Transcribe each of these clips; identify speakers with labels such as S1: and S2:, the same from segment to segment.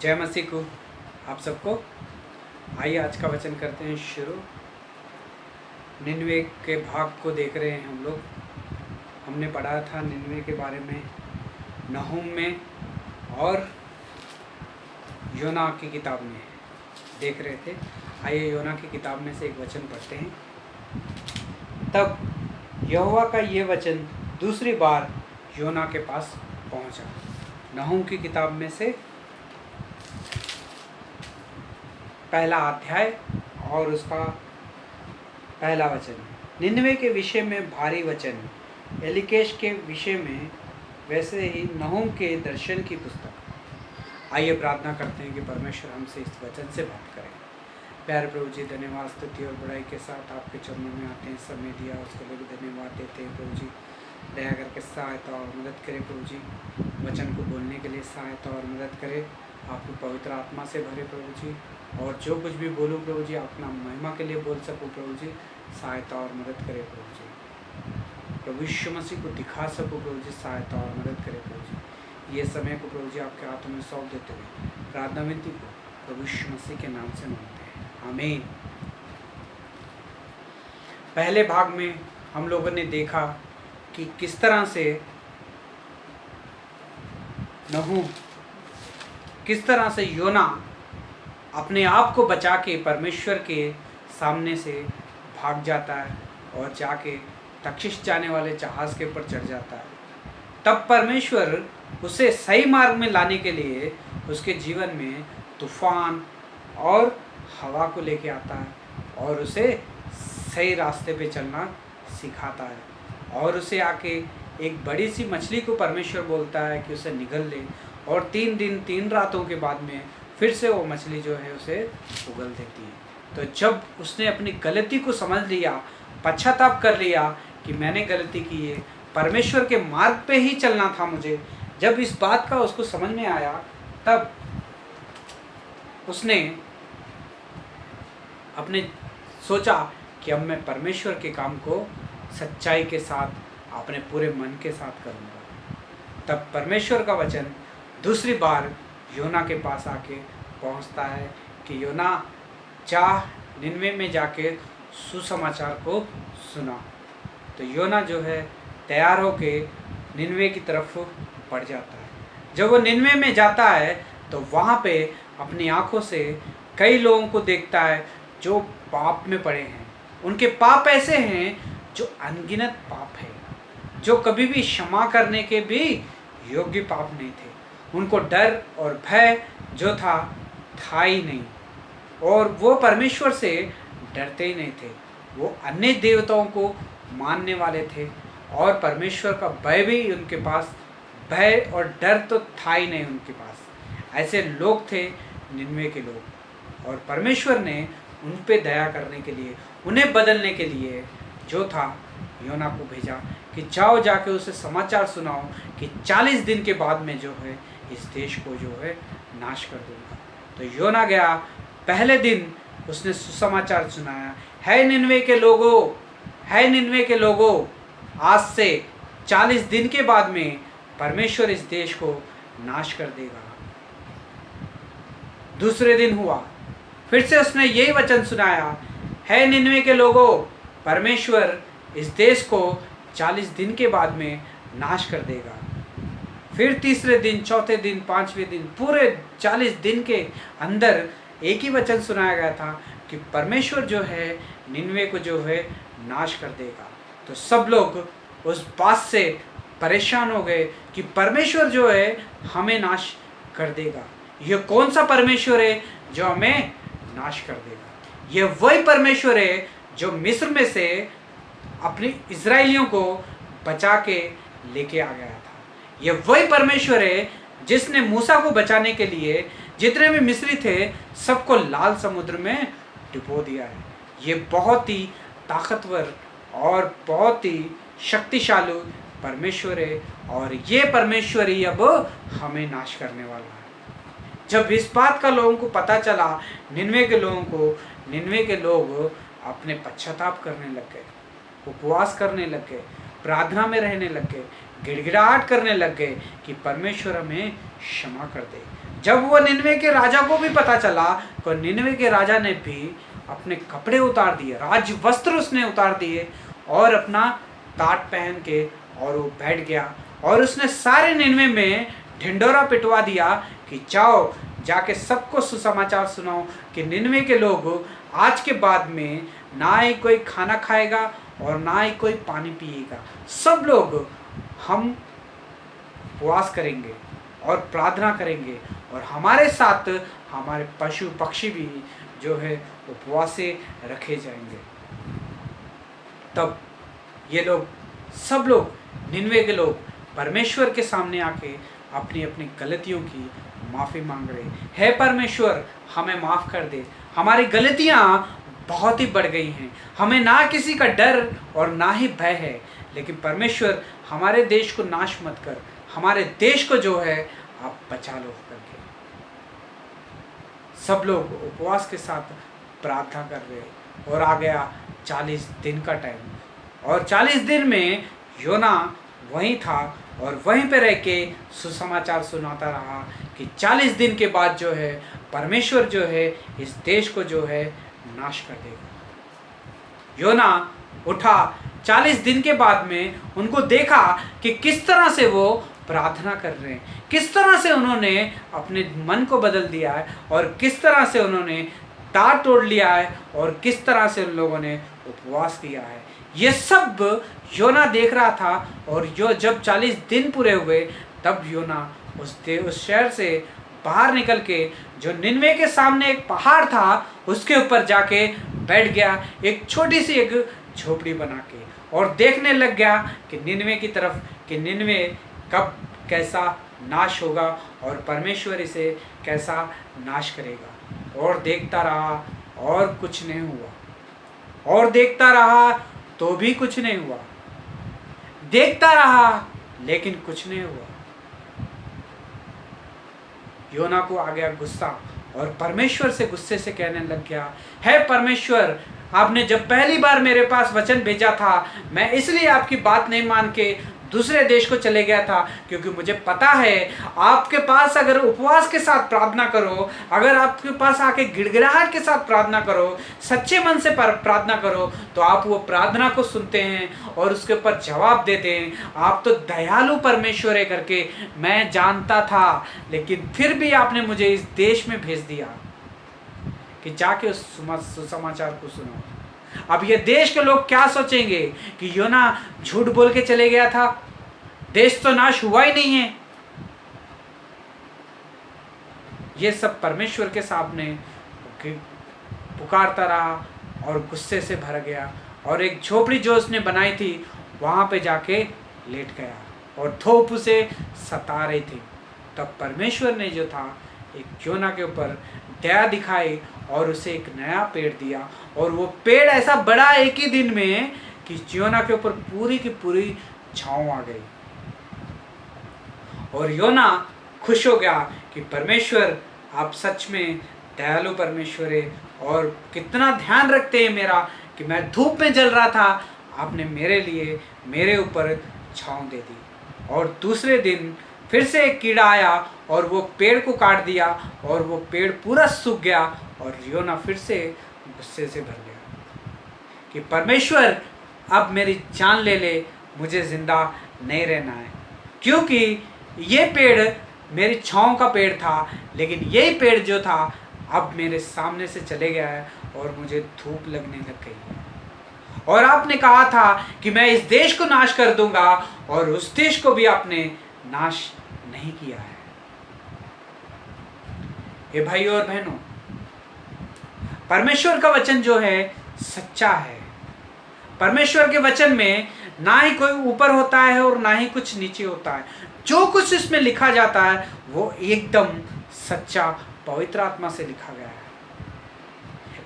S1: जय मसीह को आप सबको। आइए आज का वचन करते हैं शुरू। निन्वे के भाग को देख रहे हैं हम लोग। हमने पढ़ा था निन्वे के बारे में नहूम में और योना की किताब में देख रहे थे। आइए योना की किताब में से एक वचन पढ़ते हैं। तब यहोवा का ये वचन दूसरी बार योना के पास पहुंचा। नहूम की किताब में से पहला अध्याय और उसका पहला वचन। निन्वे के विषय में भारी वचन, एलीकेश के विषय में वैसे ही नहूम के दर्शन की पुस्तक। आइए प्रार्थना करते हैं कि परमेश्वर हमसे इस वचन से बात करें। प्यारे प्रभु जी, धन्यवाद, स्तुति और बड़ाई के साथ आपके चरणों में आते हैं। समय दिया उसके लिए भी धन्यवाद देते हैं प्रभु जी। दया करके सहायता और मदद करें प्रभु जी। वचन को बोलने के लिए सहायता और मदद करें। आपकी पवित्र आत्मा से भरे प्रभु जी, और जो कुछ भी बोलूँ प्रभु जी अपना महिमा के लिए बोल सकूँ प्रभु जी। सहायता और मदद करें प्रभु जी। प्रभु यीशु मसीह को दिखा सकूँ प्रभु जी। सहायता और मदद करें प्रभु जी। ये समय को प्रभु जी आपके हाथों में सौंप देते हुए प्रार्थना विनती को प्रभु यीशु मसीह के नाम से मांगते हैं, आमीन। पहले भाग में हम लोगों ने देखा कि किस तरह से नहूम, किस तरह से योना अपने आप को बचा के परमेश्वर के सामने से भाग जाता है और जाके तर्शीश जाने वाले जहाज़ के ऊपर चढ़ जाता है। तब परमेश्वर उसे सही मार्ग में लाने के लिए उसके जीवन में तूफान और हवा को लेके आता है और उसे सही रास्ते पे चलना सिखाता है। और उसे आके एक बड़ी सी मछली को परमेश्वर बोलता है कि उसे निगल ले, और 3 दिन 3 रातों के बाद में फिर से वो मछली जो है उसे उगल देती है। तो जब उसने अपनी गलती को समझ लिया, पश्चाताप कर लिया कि मैंने गलती की है, परमेश्वर के मार्ग पे ही चलना था मुझे, जब इस बात का उसको समझ में आया, तब उसने अपने सोचा कि अब मैं परमेश्वर के काम को सच्चाई के साथ, अपने पूरे मन के साथ करूँगा। तब परमेश्वर का वचन दूसरी बार योना के पास आके पहुंचता है कि योना जा निन्वे में जाके सुसमाचार को सुना। तो योना जो है तैयार होके निन्वे की तरफ बढ़ जाता है। जब वो निन्वे में जाता है तो वहाँ पे अपनी आँखों से कई लोगों को देखता है जो पाप में पड़े हैं। उनके पाप ऐसे हैं जो अनगिनत पाप है, जो कभी भी क्षमा करने के भी योग्य पाप नहीं थे। उनको डर और भय जो था ही नहीं, और वो परमेश्वर से डरते ही नहीं थे। वो अन्य देवताओं को मानने वाले थे और परमेश्वर का भय भी उनके पास, भय और डर तो था ही नहीं उनके पास। ऐसे लोग थे निन्वे के लोग, और परमेश्वर ने उन पे दया करने के लिए, उन्हें बदलने के लिए जो था योना को भेजा कि जाओ जाके उसे समाचार सुनाओ कि 40 दिन के बाद में जो है इस देश को जो है नाश कर दूंगा। तो योना गया, पहले दिन उसने सुसमाचार सुनाया, है निन्वे के लोगों, है निन्वे के लोगों, आज से 40 दिन के बाद में परमेश्वर इस देश को नाश कर देगा। दूसरे दिन हुआ, फिर से उसने यही वचन सुनाया, है निन्वे के लोगों, परमेश्वर इस देश को 40 दिन के बाद में नाश कर देगा। फिर तीसरे दिन, चौथे दिन, 5वें दिन, पूरे 40 दिन के अंदर एक ही वचन सुनाया गया था कि परमेश्वर जो है निन्वे को जो है नाश कर देगा। तो सब लोग उस बात से परेशान हो गए कि परमेश्वर जो है हमें नाश कर देगा। ये कौन सा परमेश्वर है जो हमें नाश कर देगा? ये वही परमेश्वर है जो मिस्र में से अपने इजराइलियों को बचा के लेके आ गया था। ये वही परमेश्वर है जिसने मूसा को बचाने के लिए जितने भी मिस्री थे सबको लाल समुद्र में डुबो दिया है। ये बहुत ही ताकतवर और बहुत ही शक्तिशाली परमेश्वर है, और ये परमेश्वर ही अब हमें नाश करने वाला है। जब इस बात का लोगों को पता चला, निन्वे के लोगों को, निन्वे के लोग अपने पश्चाताप करने लग गए, उपवास करने लग गए, प्रार्थना में रहने लग गए, गिड़गिड़ाहट करने लग गए कि परमेश्वर हमें क्षमा कर दे। जब वो निनवे के राजा को भी पता चला तो निनवे के राजा ने भी अपने कपड़े उतार दिए, राज वस्त्र उसने उतार दिए और अपना टाट पहन के और वो बैठ गया और उसने सारे निनवे में ढिंडोरा पिटवा दिया कि जाओ जाके सबको सुसमाचार सुनाओ कि निनवे के लोग आज के बाद में ना ही कोई खाना खाएगा और ना ही कोई पानी पिएगा, सब लोग हम उपवास करेंगे और प्रार्थना करेंगे और हमारे साथ हमारे पशु पक्षी भी जो है उपवास से रखे जाएंगे। तब ये लोग सब लोग निनवे के लोग परमेश्वर के सामने आके अपनी अपनी गलतियों की माफ़ी मांग रहे, हे परमेश्वर हमें माफ़ कर दे, हमारी गलतियाँ बहुत ही बढ़ गई हैं, हमें ना किसी का डर और ना ही भय है, लेकिन परमेश्वर हमारे देश को नाश मत कर, हमारे देश को जो है आप बचा लो करके। सब लोग उपवास के साथ प्रार्थना कर रहे और आ गया 40 दिन का टाइम और 40 दिन में योना वहीं था और वहीं पे रह के सुसमाचार सुनाता रहा कि 40 दिन के बाद जो है परमेश्वर जो है इस देश को जो है नाश कर देगा। योना उठा 40 दिन के बाद में उनको देखा कि किस तरह से वो प्रार्थना कर रहे हैं, किस तरह से उन्होंने अपने मन को बदल दिया है और किस तरह से उन्होंने तार तोड़ लिया है और किस तरह से उन लोगों ने उपवास किया है। ये सब योना देख रहा था और जो जब 40 दिन पूरे हुए तब योना उस शहर से बाहर निकल के जो निनवे के सामने एक पहाड़ था उसके ऊपर जाके बैठ गया, एक छोटी सी एक झोपड़ी बना के, और देखने लग गया कि निनवे की तरफ कि निनवे कब कैसा नाश होगा और परमेश्वर इसे कैसा नाश करेगा। और देखता रहा और कुछ नहीं हुआ और देखता रहा तो भी कुछ नहीं हुआ, देखता रहा लेकिन कुछ नहीं हुआ। योना को आ गया गुस्सा और परमेश्वर से गुस्से से कहने लग गया, हे परमेश्वर आपने जब पहली बार मेरे पास वचन भेजा था मैं इसलिए आपकी बात नहीं मान के दूसरे देश को चले गया था, क्योंकि मुझे पता है आपके पास अगर उपवास के साथ प्रार्थना करो, अगर आपके पास आके गिड़गिड़ाहट के साथ प्रार्थना करो, सच्चे मन से प्रार्थना करो तो आप वो प्रार्थना को सुनते हैं और उसके ऊपर जवाब देते हैं। आप तो दयालु परमेश्वर है करके मैं जानता था, लेकिन फिर भी आपने मुझे इस देश में भेज दिया कि जाके उस सुसमाचार को सुनो। अब ये देश के लोग क्या सोचेंगे कि योना झूठ बोल के चले गया था, देश तो नाश हुआ ही नहीं है। ये सब परमेश्वर के सामने पुकारता रहा और गुस्से से भर गया और एक झोपड़ी जो उसने बनाई थी वहां पे जाके लेट गया और धूप उसे सता रही थी। तब परमेश्वर ने जो था एक योना के ऊपर दया दिखाई और उसे एक नया पेड़ दिया और वो पेड़ ऐसा बड़ा एक ही दिन में कि योना के ऊपर पूरी की पूरी छांव आ गई। और योना खुश हो गया कि परमेश्वर आप सच में दयालु परमेश्वर है और कितना ध्यान रखते हैं मेरा कि मैं धूप में जल रहा था, आपने मेरे लिए मेरे ऊपर छांव दे दी। और दूसरे दिन फिर से एक कीड़ा आया और वो पेड़ को काट दिया और वो पेड़ पूरा सूख गया और योना फिर से गुस्से से भर गया कि परमेश्वर अब मेरी जान ले ले, मुझे जिंदा नहीं रहना है, क्योंकि ये पेड़ मेरी छांव का पेड़ था लेकिन यही पेड़ जो था अब मेरे सामने से चले गया है और मुझे धूप लगने लग गई है। और आपने कहा था कि मैं इस देश को नाश कर दूंगा और उस देश को भी आपने नाश नहीं किया है। ये भाइयों और बहनों, परमेश्वर का वचन जो है सच्चा है। परमेश्वर के वचन में ना ही कोई ऊपर होता है और ना ही कुछ नीचे होता है। जो कुछ इसमें लिखा जाता है वो एकदम सच्चा पवित्र आत्मा से लिखा गया है।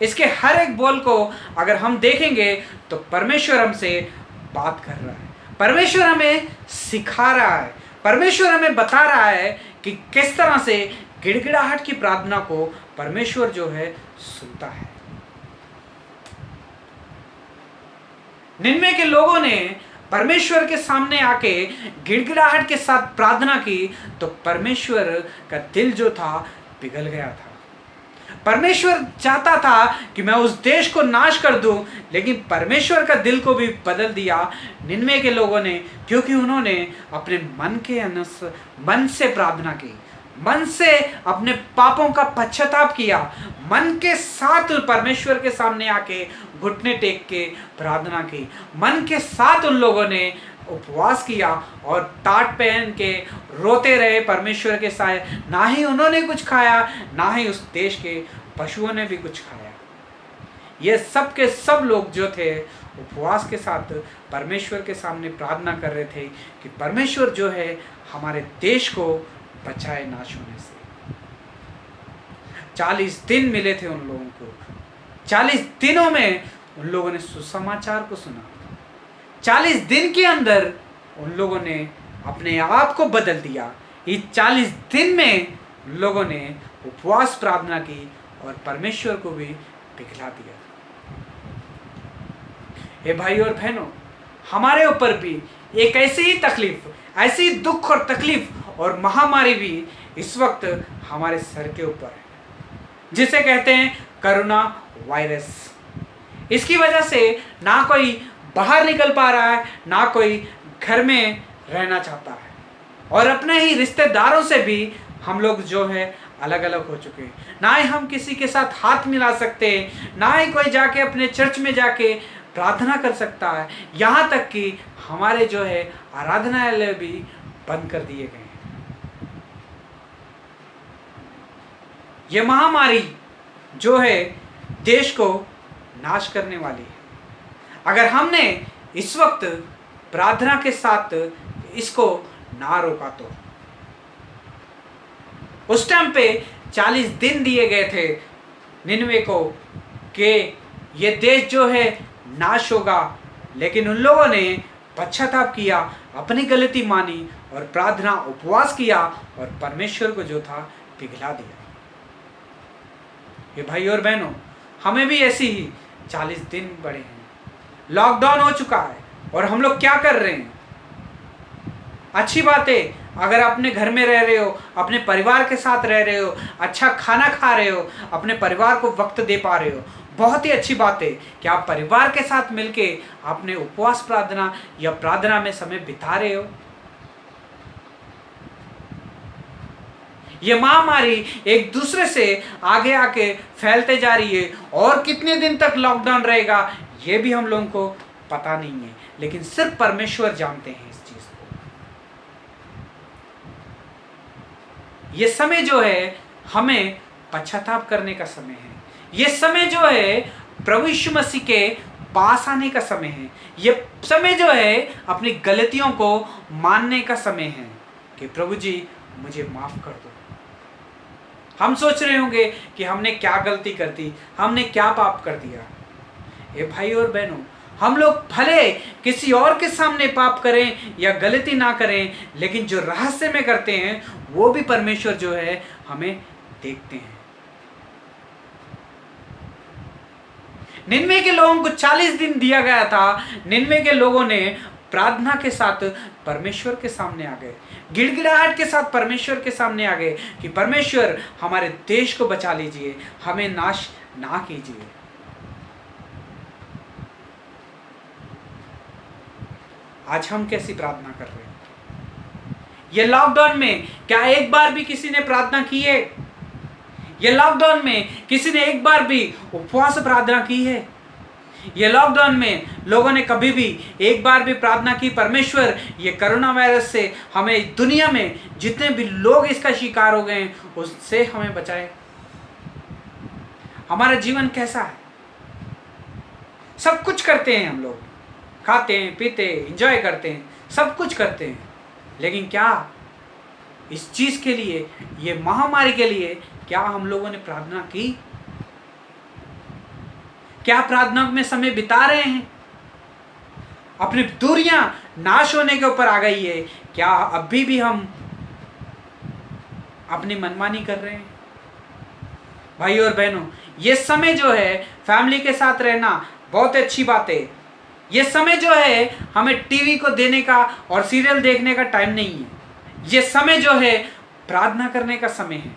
S1: इसके हर एक बोल को अगर हम देखेंगे तो परमेश्वर हमसे बात कर रहा है, परमेश्वर हमें सिखा रहा है, परमेश्वर हमें बता रहा है कि किस तरह से गिड़गिड़ाहट की प्रार्थना को परमेश्वर जो है सुनता है। निनवे के लोगों ने परमेश्वर के सामने आके गिड़गिड़ाहट के साथ प्रार्थना की, तो परमेश्वर का दिल जो था पिघल गया था। परमेश्वर चाहता था कि मैं उस देश को नाश कर दूं, लेकिन परमेश्वर का दिल को भी बदल दिया निनवे के लोगों ने, क्योंकि उन्होंने अपने मन से प्रार्थना की, मन से अपने पापों का पश्चाताप किया, मन के साथ परमेश्वर के सामने आके घुटने टेक के प्रार्थना की, मन के साथ उन लोगों ने उपवास किया और टाट पहन के रोते रहे परमेश्वर के साथ। ना ही उन्होंने कुछ खाया, ना ही उस देश के पशुओं ने भी कुछ खाया। ये सब के सब लोग जो थे उपवास के साथ परमेश्वर के सामने प्रार्थना कर रहे थे कि परमेश्वर जो है हमारे देश को बचाए नाश होने से। 40 दिन मिले थे उन लोगों को। 40 दिनों में उन लोगों ने सुसमाचार को सुना। 40 दिन के अंदर उन लोगों ने अपने आप को बदल दिया। इस 40 दिन में लोगों ने उपवास प्रार्थना की और परमेश्वर को भी पिघला दिया। हे भाई और बहनों, हमारे ऊपर भी एक ऐसी ही तकलीफ, ऐसी दुख और तकलीफ और महामारी भी इस वक्त हमारे सर के ऊपर है, जिसे कहते हैं कोरोना वायरस। इसकी वजह से ना कोई बाहर निकल पा रहा है, ना कोई घर में रहना चाहता है, और अपने ही रिश्तेदारों से भी हम लोग जो है अलग अलग हो चुके हैं। ना ही हम किसी के साथ हाथ मिला सकते हैं, ना ही कोई जाके अपने चर्च में जाके प्रार्थना कर सकता है। यहाँ तक कि हमारे जो है आराधनालय भी बंद कर दिए गए हैं। ये महामारी जो है देश को नाश करने वाली है। अगर हमने इस वक्त प्रार्थना के साथ इसको ना रोका तो। उस टाइम पे 40 दिन दिए गए थे निनवे को कि ये देश जो है नाश होगा, लेकिन उन लोगों ने पश्चाताप किया, अपनी गलती मानी और प्रार्थना उपवास किया और परमेश्वर को जो था पिघला दिया। ये भाई और बहनों, हमें भी ऐसी ही 40 दिन बड़े हैं। लॉकडाउन हो चुका है और हम लोग क्या कर रहे हैं? अच्छी बात है, अगर अपने घर में रह रहे हो, अपने परिवार के साथ रह रहे हो, अच्छा खाना खा रहे हो, अपने परिवार को वक्त दे पा रहे हो, बहुत ही अच्छी बात है कि आप परिवार के साथ मिलके अपने उपवास प्रार्थना या प्रार्थना में समय बिता रहे हो। ये महामारी एक दूसरे से आगे आके फैलते जा रही है, और कितने दिन तक लॉकडाउन रहेगा ये भी हम लोगों को पता नहीं है, लेकिन सिर्फ परमेश्वर जानते हैं इस चीज को। ये समय जो है हमें पश्चाताप करने का समय है। ये समय जो है प्रभु यीशु मसीह के पास आने का समय है। ये समय जो है अपनी गलतियों को मानने का समय है कि प्रभु जी मुझे माफ कर दो। हम सोच रहे होंगे कि हमने क्या गलती कर दी, हमने क्या पाप कर दिया। ये भाई और बहनों, हम लोग भले किसी और के सामने पाप करें या गलती ना करें, लेकिन जो रहस्य में करते हैं वो भी परमेश्वर जो है हमें देखते हैं। निनवे के लोगों को 40 दिन दिया गया था। निनवे के लोगों ने प्रार्थना के साथ परमेश्वर के सामने आ गए, गिड़गिड़ाहट के साथ परमेश्वर के सामने आ गए कि परमेश्वर हमारे देश को बचा लीजिए, हमें नाश ना कीजिए। आज हम कैसी प्रार्थना कर रहे हैं? ये लॉकडाउन में क्या एक बार भी किसी ने प्रार्थना की है? ये लॉकडाउन में किसी ने एक बार भी उपवास प्रार्थना की है? ये लॉकडाउन में लोगों ने कभी भी एक बार भी प्रार्थना की, परमेश्वर ये कोरोना वायरस से हमें, दुनिया में जितने भी लोग इसका शिकार हो गए हैं उससे हमें बचाए। हमारा जीवन कैसा है? सब कुछ करते हैं हम लोग, खाते हैं, पीते हैं, एंजॉय करते हैं, सब कुछ करते हैं, लेकिन क्या इस चीज के लिए, ये महामारी के लिए क्या हम लोगों ने प्रार्थना की? क्या प्रार्थना में समय बिता रहे हैं? अपनी दूरियां नाश होने के ऊपर आ गई है, क्या अभी भी हम अपनी मनमानी कर रहे हैं? भाई और बहनों, ये समय जो है फैमिली के साथ रहना बहुत अच्छी बात है, ये समय जो है हमें टीवी को देने का और सीरियल देखने का टाइम नहीं है। ये समय जो है प्रार्थना करने का समय है।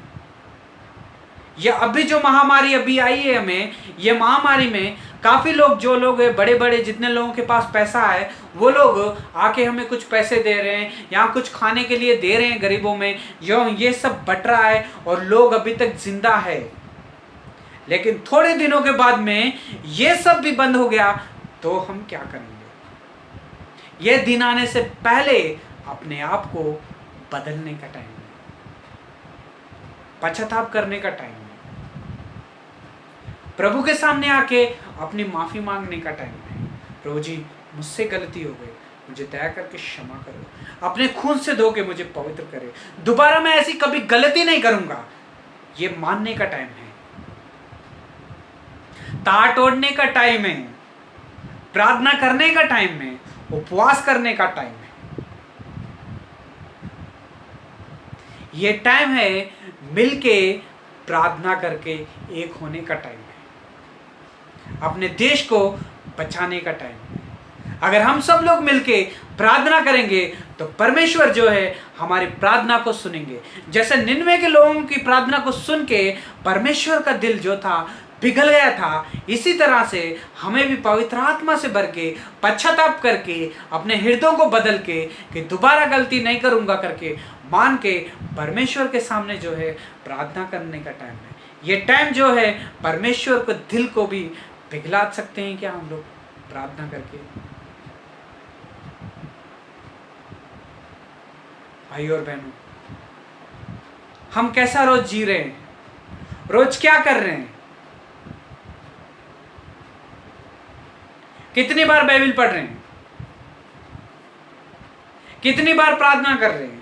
S1: ये अभी जो महामारी अभी आई है हमें, ये महामारी में काफ़ी लोग, जो लोग बड़े बड़े जितने लोगों के पास पैसा है, वो लोग आके हमें कुछ पैसे दे रहे हैं या कुछ खाने के लिए दे रहे हैं गरीबों में, जो ये सब बट रहा है और लोग अभी तक जिंदा है। लेकिन थोड़े दिनों के बाद में ये सब भी बंद हो गया तो हम क्या करेंगे? ये दिन आने से पहले अपने आप को बदलने का टाइम है, पश्चाताप करने का टाइम है, प्रभु के सामने आके अपनी माफी मांगने का टाइम है। प्रभु जी, मुझसे गलती हो गई, मुझे दया करके क्षमा करो, अपने खून से धो के मुझे पवित्र करे, दोबारा मैं ऐसी कभी गलती नहीं करूंगा। ये मानने का टाइम है, ताट ओढ़ने का टाइम है, प्रार्थना करने का टाइम है, उपवास करने का टाइम है। ये टाइम है मिलके प्रार्थना करके एक होने का टाइम है, अपने देश को बचाने का टाइम है। अगर हम सब लोग मिलके प्रार्थना करेंगे तो परमेश्वर जो है हमारी प्रार्थना को सुनेंगे। जैसे निन्वे के लोगों की प्रार्थना को सुन के परमेश्वर का दिल जो था पिघल गया था, इसी तरह से हमें भी पवित्र आत्मा से भर के, पश्चाताप करके, अपने हृदयों को बदल के कि दोबारा गलती नहीं करूंगा करके मान के परमेश्वर के सामने जो है प्रार्थना करने का टाइम है। ये टाइम जो है परमेश्वर को, दिल को भी पिघला सकते हैं क्या हम लोग प्रार्थना करके? भाई और बहनों, हम कैसा रोज जी रहे हैं? रोज क्या कर रहे हैं? कितनी बार बाइबल पढ़ रहे हैं? कितनी बार प्रार्थना कर रहे हैं?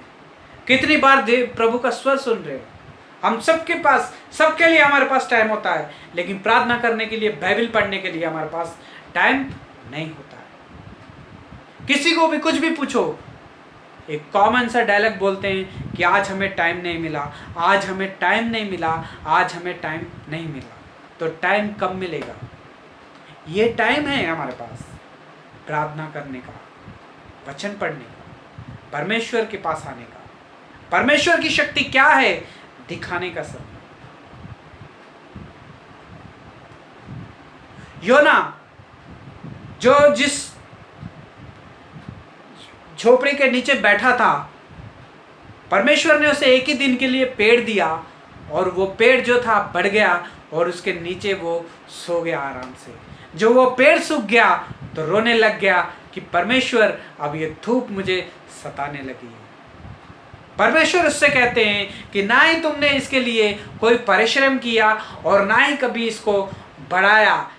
S1: कितनी बार प्रभु का स्वर सुन रहे हैं? हम सबके पास, सबके लिए हमारे पास टाइम होता है, लेकिन प्रार्थना करने के लिए, बाइबल पढ़ने के लिए हमारे पास टाइम नहीं होता है। किसी को भी कुछ भी पूछो, एक कॉमन सा डायलॉग बोलते हैं कि आज हमें टाइम नहीं मिला, आज हमें टाइम नहीं मिला, आज हमें टाइम नहीं मिला। तो टाइम कब मिलेगा? ये टाइम है हमारे पास प्रार्थना करने का, वचन पढ़ने का, परमेश्वर के पास आने का, परमेश्वर की शक्ति क्या है दिखाने का समय। योना जो जिस झोपड़ी के नीचे बैठा था, परमेश्वर ने उसे एक ही दिन के लिए पेड़ दिया और वो पेड़ जो था बढ़ गया और उसके नीचे वो सो गया आराम से। जो वो पेड़ सूख गया तो रोने लग गया कि परमेश्वर, अब ये धूप मुझे सताने लगी है। परमेश्वर उससे कहते हैं कि ना ही तुमने इसके लिए कोई परिश्रम किया और ना ही कभी इसको बढ़ाया,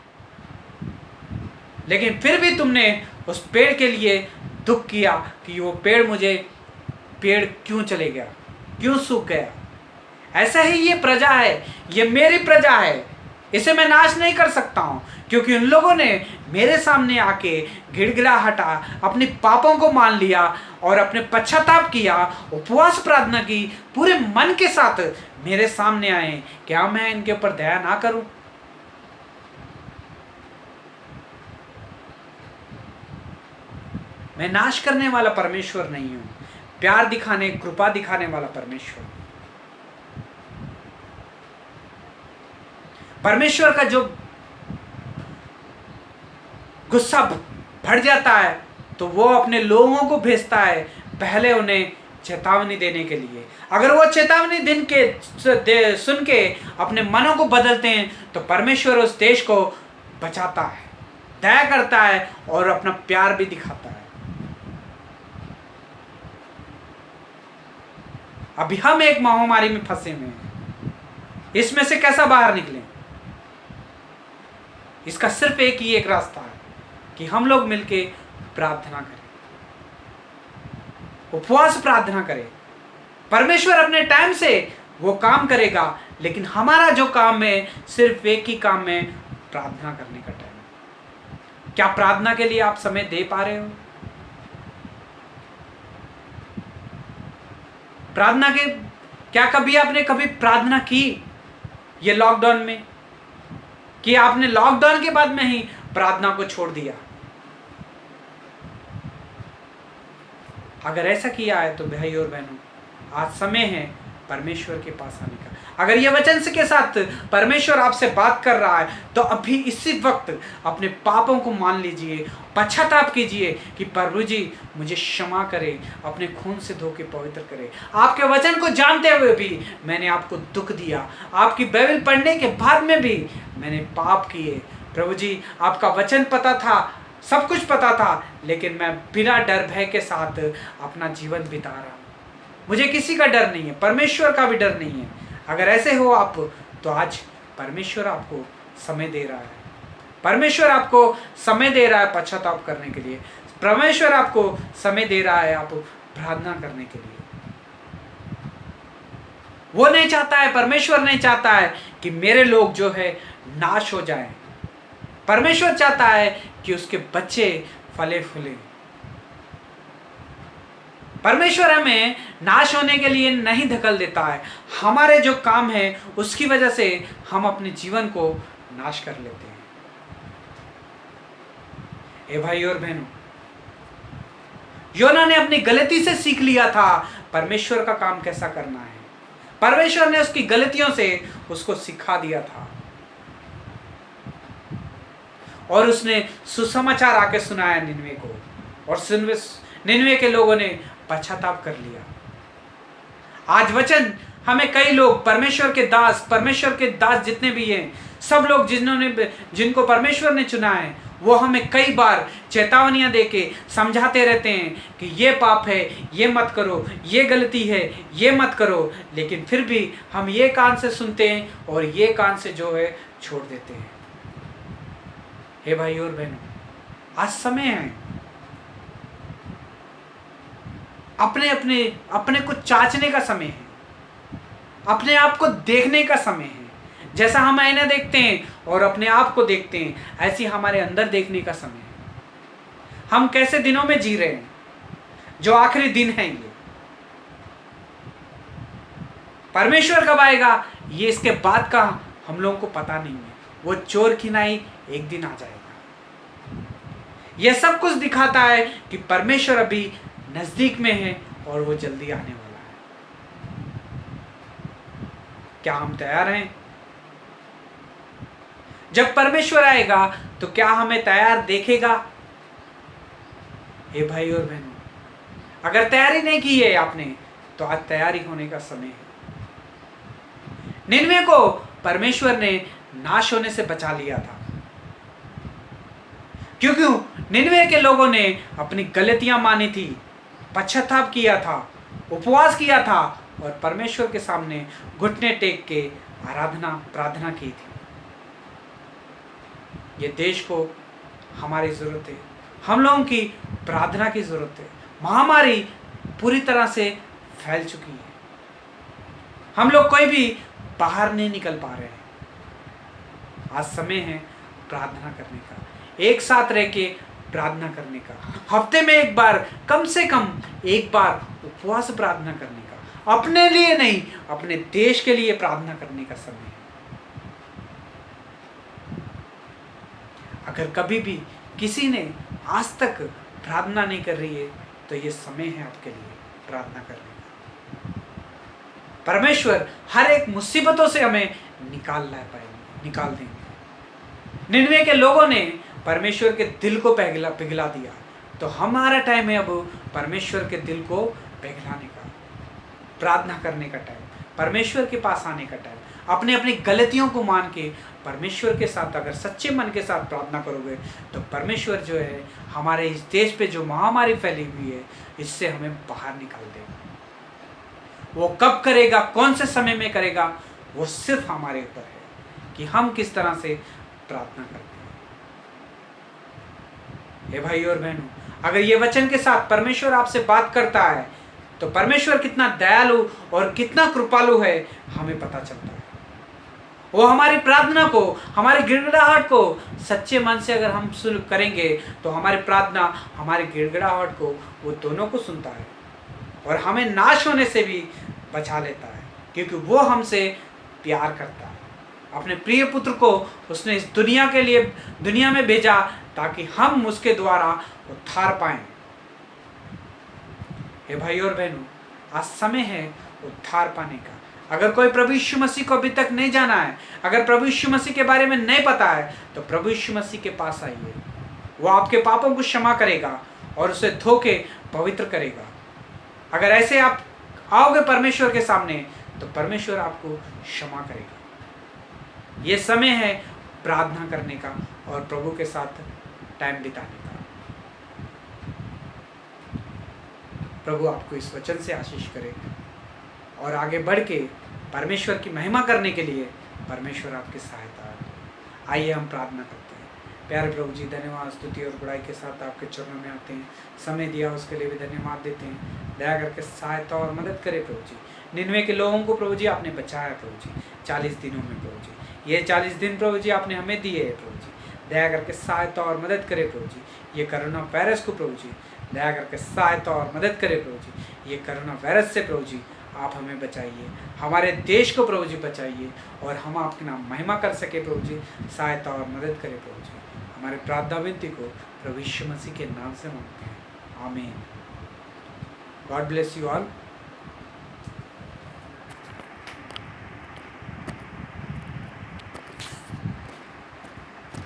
S1: लेकिन फिर भी तुमने उस पेड़ के लिए दुख किया कि वो पेड़ क्यों चले गया, क्यों सूख गया। ऐसा ही ये प्रजा है, ये मेरी प्रजा है, इसे मैं नाश नहीं कर सकता हूँ, क्योंकि उन लोगों ने मेरे सामने आके गिड़गिड़ाहटा, अपने पापों को मान लिया और अपने पश्चाताप किया, उपवास प्रार्थना की, पूरे मन के साथ मेरे सामने आए। क्या मैं इनके ऊपर दया ना करूं? मैं नाश करने वाला परमेश्वर नहीं हूं, प्यार दिखाने, कृपा दिखाने वाला परमेश्वर। परमेश्वर का जो गुस्सा भर जाता है तो वो अपने लोगों को भेजता है पहले उन्हें चेतावनी देने के लिए। अगर वो चेतावनी सुन के अपने मनों को बदलते हैं तो परमेश्वर उस देश को बचाता है, दया करता है और अपना प्यार भी दिखाता है। अभी हम एक महामारी में फंसे हुए हैं, इसमें से कैसा बाहर निकलें? इसका सिर्फ एक ही एक रास्ता है कि हम लोग मिलके प्रार्थना करें, उपवास प्रार्थना करें। परमेश्वर अपने टाइम से वो काम करेगा, लेकिन हमारा जो काम है सिर्फ एक ही काम है, प्रार्थना करने का टाइम। क्या प्रार्थना के लिए आप समय दे पा रहे हो? प्रार्थना के क्या कभी आपने प्रार्थना की ये लॉकडाउन में, कि आपने लॉकडाउन के बाद में ही प्रार्थना को छोड़ दिया? अगर ऐसा किया है तो भाई और बहनों, आज समय है परमेश्वर के पास आने का। अगर ये वचन के साथ परमेश्वर आपसे बात कर रहा है तो अभी इसी वक्त अपने पापों को मान लीजिए, पश्चाताप कीजिए कि प्रभु जी मुझे क्षमा करे, अपने खून से धो के पवित्र करे। आपके वचन को जानते हुए भी मैंने आपको दुख दिया, आपकी बाइबल पढ़ने के बाद में भी मैंने पाप किए। प्रभु जी आपका वचन पता था, सब कुछ पता था, लेकिन मैं बिना डर भय के साथ अपना जीवन बिता रहा हूँ। मुझे किसी का डर नहीं है, परमेश्वर का भी डर नहीं है। अगर ऐसे हो आप तो आज परमेश्वर आपको समय दे रहा है, परमेश्वर आपको समय दे रहा है पश्चाताप करने के लिए, परमेश्वर आपको समय दे रहा है आप प्रार्थना करने के लिए। वो नहीं चाहता है, परमेश्वर नहीं चाहता है कि मेरे लोग जो है नाश हो जाएं। परमेश्वर चाहता है कि उसके बच्चे फले फूले। परमेश्वर हमें नाश होने के लिए नहीं धकेल देता है, हमारे जो काम है उसकी वजह से हम अपने जीवन को नाश कर लेते हैं। ए भाई और बहनों, योना ने अपनी गलती से सीख लिया था परमेश्वर का काम कैसा करना है। परमेश्वर ने उसकी गलतियों से उसको सिखा दिया था और उसने सुसमाचार आके सुनाया निनवे को, और निनवे के लोगों ने पश्चाताप कर लिया। आज वचन हमें कई लोग परमेश्वर के दास जितने भी हैं, सब लोग जिनको परमेश्वर ने चुना है, वो हमें कई बार चेतावनियां देके समझाते रहते हैं कि ये पाप है, ये मत करो, ये गलती है, ये मत करो, लेकिन फिर भी हम ये कान से सुनते हैं और ये कान से जो है छोड़ देते हैं। हे भाई और बहनों, आज समय है अपने को जांचने का समय है, अपने आप को देखने का समय है। जैसा हम आईना देखते हैं और अपने आप को देखते हैं, ऐसी हमारे अंदर देखने का समय है। हम कैसे दिनों में जी रहे हैं, जो आखिरी दिन है ये। परमेश्वर कब आएगा ये इसके बाद का हम लोगों को पता नहीं है। वो चोर की नाई एक दिन आ जाएगा। यह सब कुछ दिखाता है कि परमेश्वर अभी नजदीक में है और वो जल्दी आने वाला है। क्या हम तैयार हैं? जब परमेश्वर आएगा तो क्या हमें तैयार देखेगा? हे भाई और बहनों, अगर तैयारी नहीं की है आपने तो आज तैयारी होने का समय है। निनवे को परमेश्वर ने नाश होने से बचा लिया था, क्योंकि निनवे के लोगों ने अपनी गलतियां मानी थी, पश्चाताप किया था, उपवास किया था और परमेश्वर के सामने घुटने टेक के प्रार्थना की थी। ये देश को हमारी ज़रूरत है, हम लोगों की प्रार्थना की ज़रूरत है। महामारी पूरी तरह से फैल चुकी है, हम लोग कोई भी बाहर नहीं निकल पा रहे हैं। आज समय है प्रार्थना करने का, एक साथ रह के प्रार्थना करने का, हफ्ते में एक बार, कम से कम एक बार उपवास प्रार्थना करने का। अपने लिए नहीं, अपने देश के लिए प्रार्थना करने का समय है। अगर कभी भी किसी ने आज तक प्रार्थना नहीं कर रही है तो ये समय है आपके लिए प्रार्थना करने का। परमेश्वर हर एक मुसीबतों से हमें निकाल देंगे। निनवे के लोगों ने परमेश्वर के दिल को पिघला दिया, तो हमारा टाइम है अब परमेश्वर के दिल को पिघलाने का, प्रार्थना करने का टाइम, परमेश्वर के पास आने का टाइम। अपनी गलतियों को मान के परमेश्वर के साथ अगर सच्चे मन के साथ प्रार्थना करोगे तो परमेश्वर जो है हमारे इस देश पे जो महामारी फैली हुई है इससे हमें बाहर निकाल देगा। वो कब करेगा, कौन से समय में करेगा, वो सिर्फ हमारे ऊपर है कि हम किस तरह से प्रार्थना करते हैं। हे भाई और बहनों, अगर ये वचन के साथ परमेश्वर आपसे बात करता है तो परमेश्वर कितना दयालु और कितना कृपालु है हमें पता चलता है। वो हमारी प्रार्थना को, हमारी गिड़गिड़ाहट को सच्चे मन से अगर हम करेंगे तो हमारी प्रार्थना, हमारी गिड़गिड़ाहट को वो दोनों को सुनता है और हमें नाश होने से भी बचा लेता है, क्योंकि वो हमसे प्यार करता है। अपने प्रिय पुत्र को उसने इस दुनिया में भेजा ताकि हम उसके द्वारा उद्धार पाएं। हे भाई और बहनों, आज समय है उद्धार पाने का। अगर कोई प्रभु यीशु मसीह को अभी तक नहीं जाना है, अगर प्रभु यीशु मसीह के बारे में नहीं पता है, तो प्रभु यीशु मसीह के पास आइए। वो आपके पापों को क्षमा करेगा और उसे धो के पवित्र करेगा। अगर ऐसे आप आओगे परमेश्वर के सामने, तो परमेश्वर आपको क्षमा करेगा। ये समय है प्रार्थना करने का और प्रभु के साथ टाइम बिताने का। प्रभु आपको इस वचन से आशीष करे और आगे बढ़ के परमेश्वर की महिमा करने के लिए परमेश्वर आपकी सहायता करे। आइए हम प्रार्थना करते हैं। प्यारे प्रभु जी, धन्यवाद, स्तुति और बड़ाई के साथ आपके चरणों में आते हैं। समय दिया उसके लिए भी धन्यवाद देते हैं। दया करके सहायता और मदद करे प्रभु जी। 99 के लोगों को प्रभु जी आपने बचाया प्रभु जी 40 दिनों में प्रभु जी। ये 40 दिन प्रभु जी आपने हमें दिए है प्रभु जी। दया करके सहायता और मदद करे प्रभु जी। ये कोरोना वायरस को प्रभु जी दया करके सहायता और मदद करे प्रभु जी। ये कोरोना वायरस से प्रभु जी आप हमें बचाइए, हमारे देश को प्रभु जी बचाइए और हम आपके नाम महिमा कर सके प्रभु जी। सहायता और मदद करे प्रभु जी। हमारे प्रार्थना विनती को प्रभु यीशु मसीह के नाम से मांगते हैं, आमीन। God bless you all.